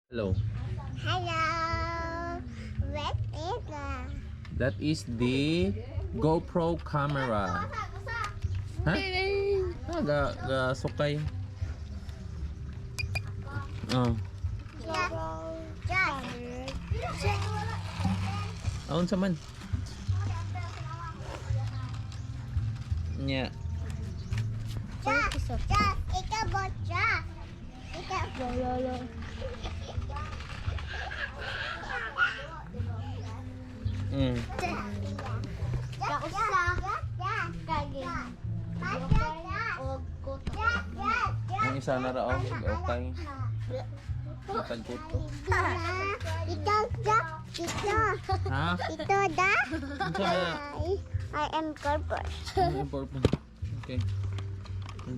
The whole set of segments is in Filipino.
Hello. Hello. What is that? That is the GoPro camera. Ha? Ga sukay. Oh. Aun sa man. Nya. Ikaw ba Jack? Ikaw. Ang isa na raw, okay. Matag kuto. Ito Jack. Ito. Ha? Ito da. Unsa na? I am purple. Ang purple. Okay.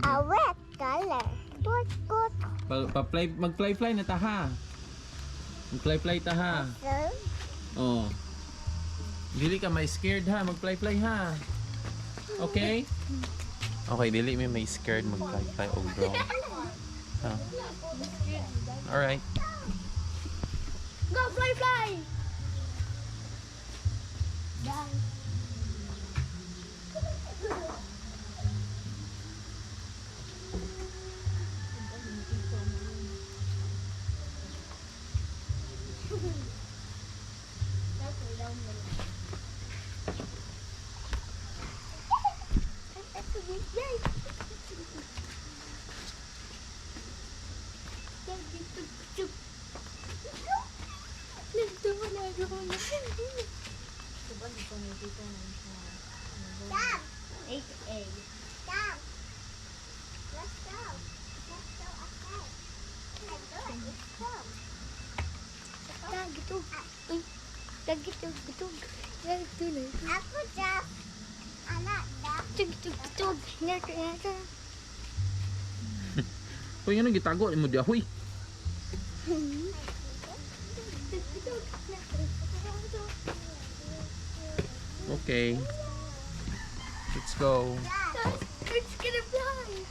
A red color. Good. Mag-fly na ta ha. Mag-fly ta ha. Oh. Dili ka may scared ha, mag-fly ha. Okay? Okay, dili may scared mag-fly og drone. Ha. All right. Go fly. Done. Aku Jack. Anak Jack. Tug. Nyata. Kung yun ang gitago mo di ahoy. Okay. Let's go. It's gonna fly.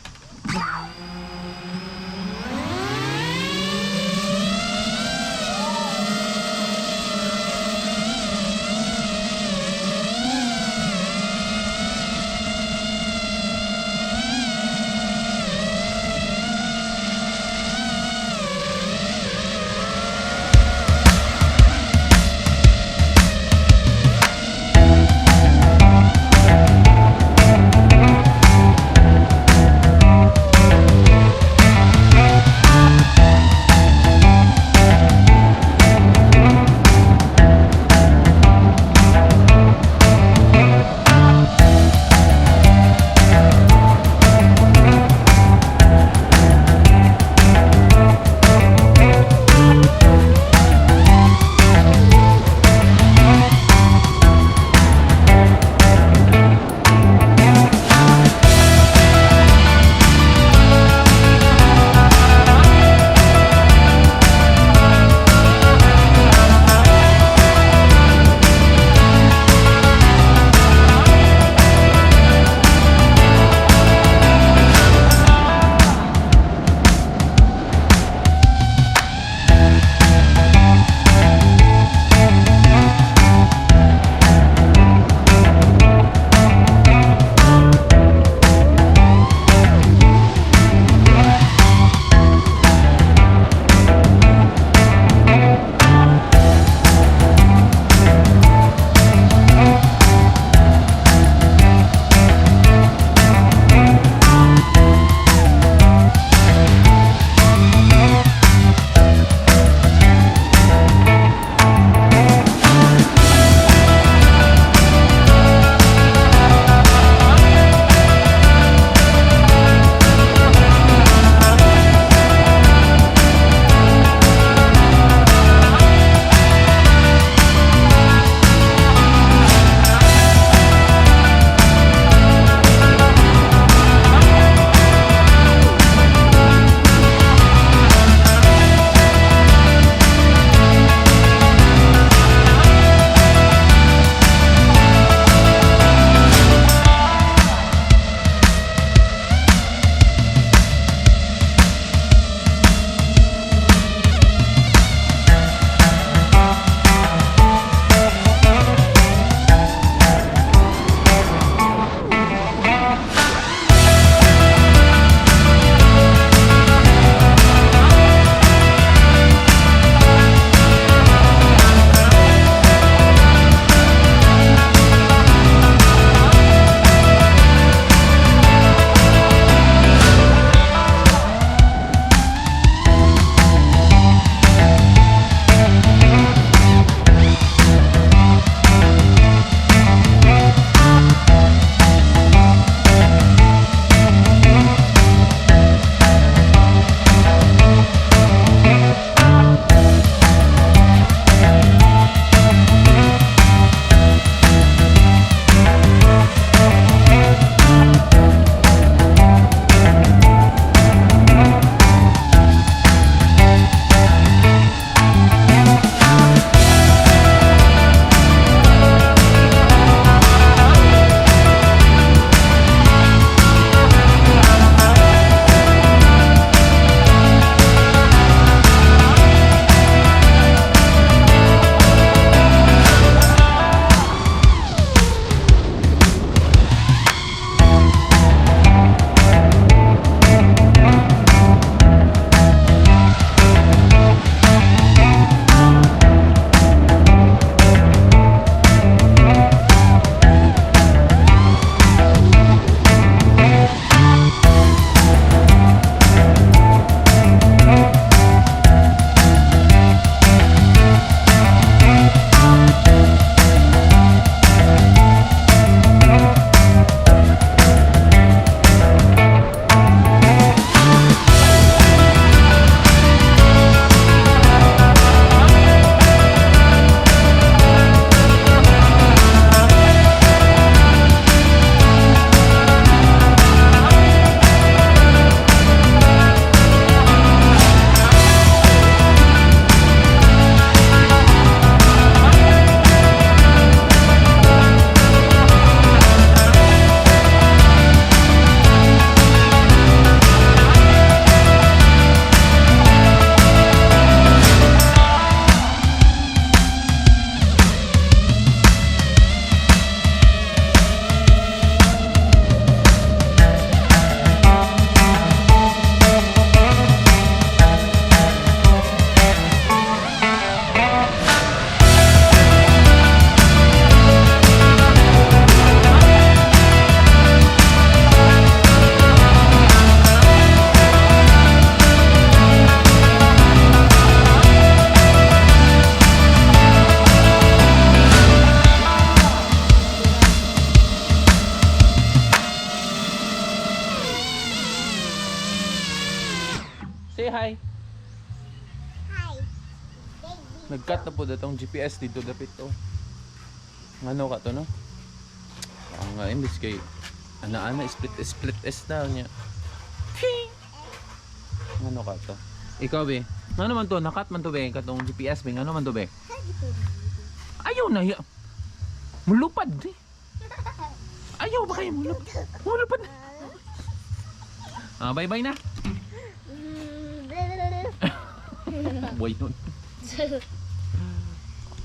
Say hi. Hi. Baby. Nag-cut na po datong GPS dito dapit to. Ano ka to no? Ang nga imbis kay ana-ana split S na niya. Ano ka to? Ikaw be. Ano man to? Nakat man to be katong GPS be. Ano man to be? Ayaw na. Mulupad eh. Ayaw ba kayo mulupad? Mulupad. Bye-bye na. Boy nun.